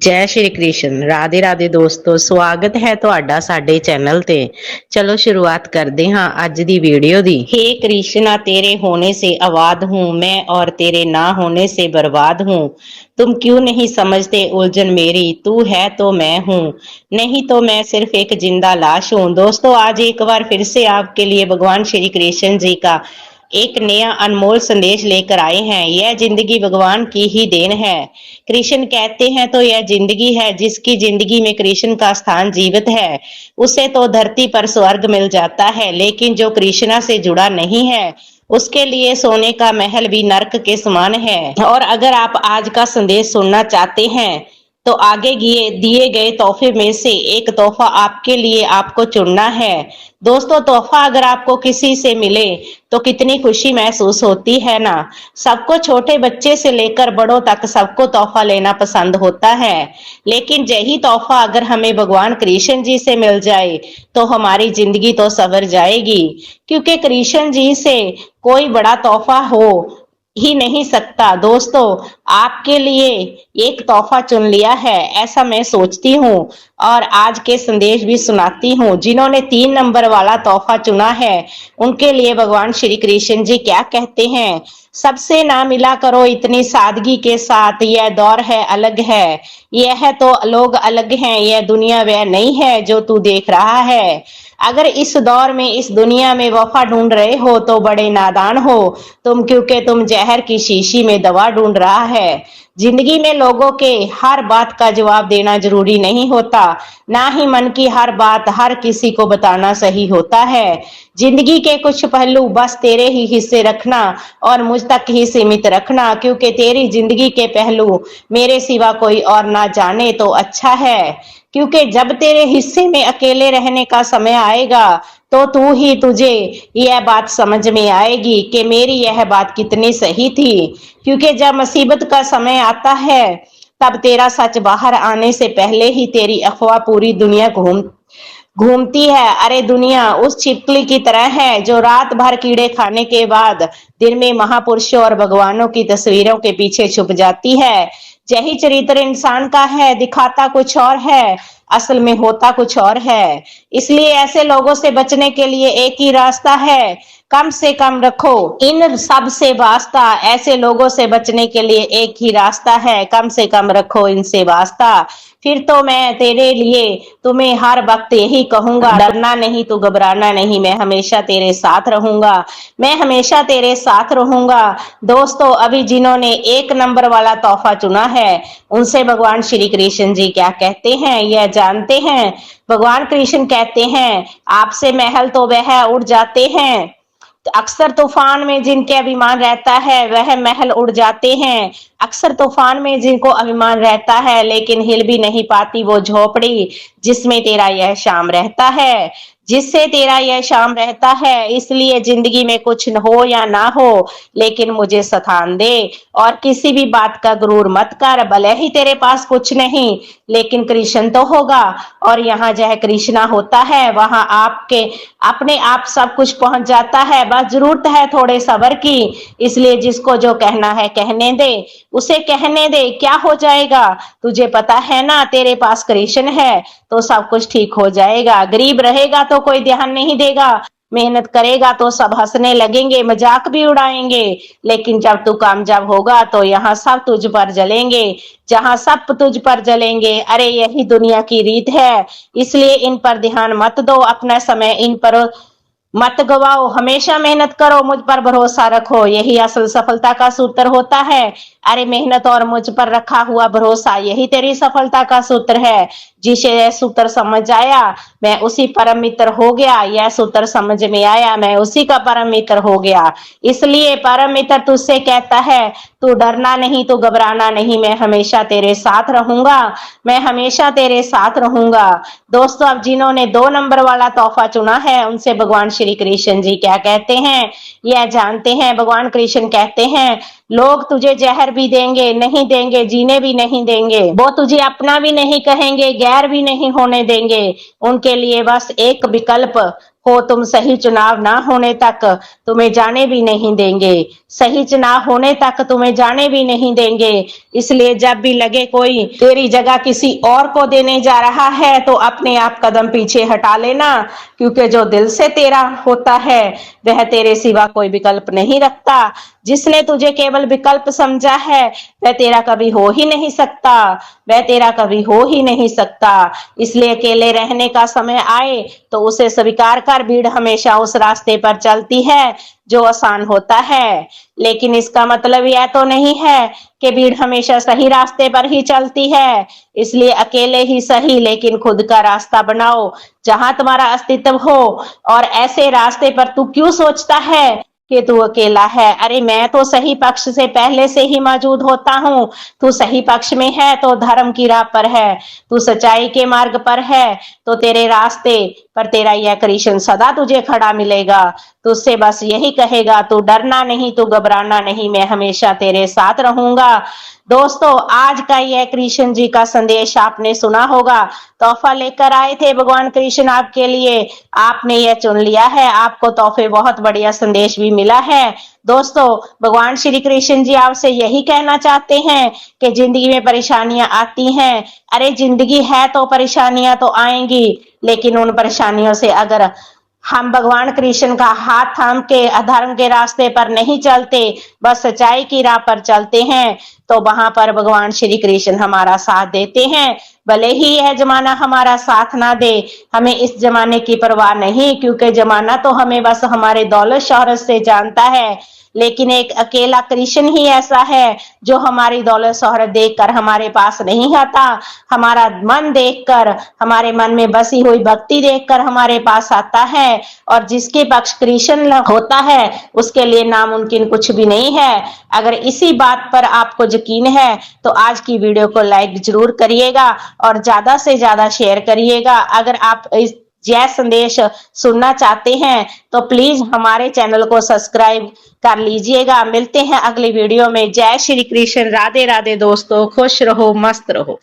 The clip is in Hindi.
ਜੈ ਸ਼੍ਰੀ ਕ੍ਰਿਸ਼ਨ। ਰਾਧੇ ਰਾਧੇ ਦੋਸਤੋ, ਸਵਾਗਤ ਹੈ ਤੁਹਾਡਾ ਸਾਡੇ ਚੈਨਲ ਤੇ। ਚਲੋ शुरुआत करते हाँ आज ਦੀ वीडियो दी। हे कृष्णा, तेरे होने से आबाद हूँ मैं और तेरे ना होने से बर्बाद हूँ। तुम क्यों नहीं समझते उलझन मेरी, तू है तो मैं हूँ, नहीं तो मैं सिर्फ एक जिंदा लाश हूँ। दोस्तों, आज एक बार फिर से आपके लिए भगवान श्री कृष्ण जी का एक नया अनमोल संदेश लेकर आए हैं। यह जिंदगी भगवान की ही देन है। कृष्ण कहते हैं तो यह जिंदगी है। जिसकी जिंदगी में कृष्ण का स्थान जीवित है उसे तो धरती पर स्वर्ग मिल जाता है, लेकिन जो कृष्णा से जुड़ा नहीं है उसके लिए सोने का महल भी नर्क के समान है। और अगर आप आज का संदेश सुनना चाहते हैं तो आगे दिए गए तोहफे में से एक तोहफा आपके लिए आपको चुनना है। दोस्तों, तोहफा अगर आपको किसी से मिले तो कितनी खुशी महसूस होती है ना। सबको, छोटे बच्चे से लेकर बड़ों तक सबको तोहफा लेना पसंद होता है, लेकिन यही तोहफा अगर हमें भगवान कृष्ण जी से मिल जाए तो हमारी जिंदगी तो संवर जाएगी, क्योंकि कृष्ण जी से कोई बड़ा तोहफा हो ही नहीं सकता। दोस्तों, आपके लिए एक तोहफा चुन लिया है ऐसा मैं सोचती हूँ और आज के संदेश भी सुनाती हूँ। जिन्होंने 3 नंबर वाला तोहफा चुना है उनके लिए भगवान श्री कृष्ण जी क्या कहते हैं। सबसे ना मिला करो इतनी सादगी के साथ, यह दौर है अलग है, यह तो लोग अलग हैं, यह दुनिया वह नहीं है जो तू देख रहा है। अगर इस दौर में इस दुनिया में वफा ढूंढ रहे हो तो बड़े नादान हो तुम, क्योंकि तुम जहर की शीशी में दवा ढूंढ रहा है। जिंदगी में लोगों के हर बात का जवाब देना जरूरी नहीं होता, ना ही मन की हर बात हर किसी को बताना सही होता है। जिंदगी के कुछ पहलू बस तेरे ही हिस्से रखना और मुझ तक ही सीमित रखना, क्योंकि तेरी जिंदगी के पहलू मेरे सिवा कोई और ना जाने तो अच्छा है। क्योंकि जब तेरे हिस्से में अकेले रहने का समय आएगा तो तुझे यह बात समझ में आएगी कि मेरी यह बात कितनी सही थी। क्योंकि जब मुसीबत का समय आता है तब तेरा सच बाहर आने से पहले ही तेरी अफवाह पूरी दुनिया घूमती है। अरे दुनिया उस छिपकली की तरह है जो रात भर कीड़े खाने के बाद दिन में महापुरुषों और भगवानों की तस्वीरों के पीछे छुप जाती है। यही चरित्र इंसान का है, दिखाता कुछ और है, असल में होता कुछ और है। इसलिए ऐसे लोगों से बचने के लिए एक ही रास्ता है, कम से कम रखो इन सब से वास्ता। ऐसे लोगों से बचने के लिए एक ही रास्ता है, कम से कम रखो इनसे वास्ता। फिर तो मैं तेरे लिए तुम्हें हर वक्त यही कहूंगा, डरना नहीं तो घबराना नहीं, मैं हमेशा तेरे साथ रहूंगा, मैं हमेशा तेरे साथ रहूंगा। दोस्तों, अभी जिन्होंने 1 नंबर वाला तोहफा चुना है उनसे भगवान श्री कृष्ण जी क्या कहते हैं यह जानते हैं। भगवान कृष्ण कहते हैं, आपसे महल तो वह उड़ जाते हैं, अक्सर तूफान में जिनके अभिमान रहता है वह महल उड़ जाते हैं। अक्सर तूफान में जिनको अभिमान रहता है लेकिन हिल भी नहीं पाती वो झोपड़ी जिसमें तेरा यह शाम रहता है, जिससे तेरा यह शाम रहता है। इसलिए जिंदगी में कुछ हो या ना हो लेकिन मुझे स्थान दे और किसी भी बात का गुरूर मत कर। भले ही तेरे पास कुछ नहीं लेकिन कृष्ण तो होगा, और यहाँ जहाँ कृष्णा होता है वहां आपके अपने आप सब कुछ पहुंच जाता है। बस जरूरत है थोड़े सब्र की। इसलिए जिसको जो कहना है कहने दे, उसे कहने दे, क्या हो जाएगा तुझे पता है ना। तेरे पास कृष्ण है तो सब कुछ ठीक हो जाएगा। गरीब रहेगा तो कोई ध्यान नहीं देगा, मेहनत करेगा तो सब हंसने लगेंगे, मजाक भी उड़ाएंगे, लेकिन जब तू कामयाब होगा तो यहाँ सब तुझ पर जलेंगे, जहाँ सब तुझ पर जलेंगे। अरे यही दुनिया की रीत है, इसलिए इन पर ध्यान मत दो, अपना समय इन पर मत गवाओ, हमेशा मेहनत करो, मुझ पर भरोसा रखो, यही असल सफलता का सूत्र होता है। अरे मेहनत और मुझ पर रखा हुआ भरोसा यही तेरी सफलता का सूत्र है। जिसे यह सूत्र समझ आया मैं उसी परम मित्र हो गया, यह सूत्र समझ में आया मैं उसी का परम मित्र हो गया। इसलिए परम मित्र तुझसे कहता है, तू डरना नहीं, तू घबराना नहीं, मैं हमेशा तेरे साथ रहूंगा, मैं हमेशा तेरे साथ रहूंगा। दोस्तों, अब जिन्होंने 2 नंबर वाला तोहफा चुना है उनसे भगवान श्री कृष्ण जी क्या कहते हैं यह जानते हैं। भगवान कृष्ण कहते हैं, लोग तुझे जहर भी देंगे, नहीं देंगे, जीने भी नहीं देंगे, वो तुझे अपना भी नहीं कहेंगे, गैर भी नहीं होने देंगे, उनके लिए बस एक विकल्प हो तुम, सही चुनाव ना होने तक तुम्हें जाने भी नहीं देंगे, सही चुनाव होने तक तुम्हें जाने भी नहीं देंगे। इसलिए जब भी लगे कोई तेरी जगह किसी और को देने जा रहा है तो अपने आप कदम पीछे हटा लेना, क्योंकि जो दिल से तेरा होता है वह तेरे सिवा कोई विकल्प नहीं रखता। जिसने तुझे केवल विकल्प समझा है वह तेरा कभी हो ही नहीं सकता, वह तेरा कभी हो ही नहीं सकता। इसलिए अकेले रहने का समय आए तो उसे स्वीकार कर, भीड़ हमेशा उस रास्ते पर चलती है जो आसान होता है। लेकिन इसका मतलब यह तो नहीं है कि भीड़ हमेशा सही रास्ते पर ही चलती है। इसलिए अकेले ही सही लेकिन खुद का रास्ता बनाओ जहां तुम्हारा अस्तित्व हो। और ऐसे रास्ते पर तू क्यों सोचता है कि तू अकेला है? अरे मैं तो सही पक्ष से पहले से ही मौजूद होता हूँ। तू सही पक्ष में है तो धर्म की राह पर है, तू सच्चाई के मार्ग पर है तो तेरे रास्ते पर तेरा यह कृष्ण सदा तुझे खड़ा मिलेगा। तुझसे बस यही कहेगा, तू डरना नहीं, तू घबराना नहीं, मैं हमेशा तेरे साथ रहूंगा। दोस्तों, आज का यह कृष्ण जी का संदेश आपने सुना होगा। तोहफा लेकर आए थे भगवान कृष्ण आपके लिए, आपने यह चुन लिया है, आपको तोहफे बहुत बढ़िया संदेश भी मिला है। दोस्तों, भगवान श्री कृष्ण जी आपसे यही कहना चाहते हैं कि जिंदगी में परेशानियां आती हैं। अरे जिंदगी है तो परेशानियां तो आएंगी, लेकिन उन परेशानियों से अगर हम भगवान कृष्ण का हाथ थाम के अधर्म के रास्ते पर नहीं चलते, बस सच्चाई की राह पर चलते हैं, तो वहां पर भगवान श्री कृष्ण हमारा साथ देते हैं। भले ही यह जमाना हमारा साथ ना दे, हमें इस जमाने की परवाह नहीं, क्योंकि जमाना तो हमें बस हमारे दौलत शोहरत से जानता है। लेकिन एक अकेला कृष्ण ही ऐसा है जो हमारी दौलत शोहरत देखकर हमारे पास नहीं आता, हमारा मन देखकर, हमारे मन में बसी हुई भक्ति देखकर हमारे पास आता है। और जिसके पक्ष कृष्ण होता है उसके लिए नामुमकिन कुछ भी नहीं है। अगर इसी बात पर आपको यकीन है तो आज की वीडियो को लाइक जरूर करिएगा और ज्यादा से ज्यादा शेयर करिएगा। अगर आप इस यह संदेश सुनना चाहते हैं तो प्लीज हमारे चैनल को सब्सक्राइब कर लीजिएगा। मिलते हैं अगली वीडियो में। जय श्री कृष्ण, राधे राधे दोस्तों, खुश रहो, मस्त रहो।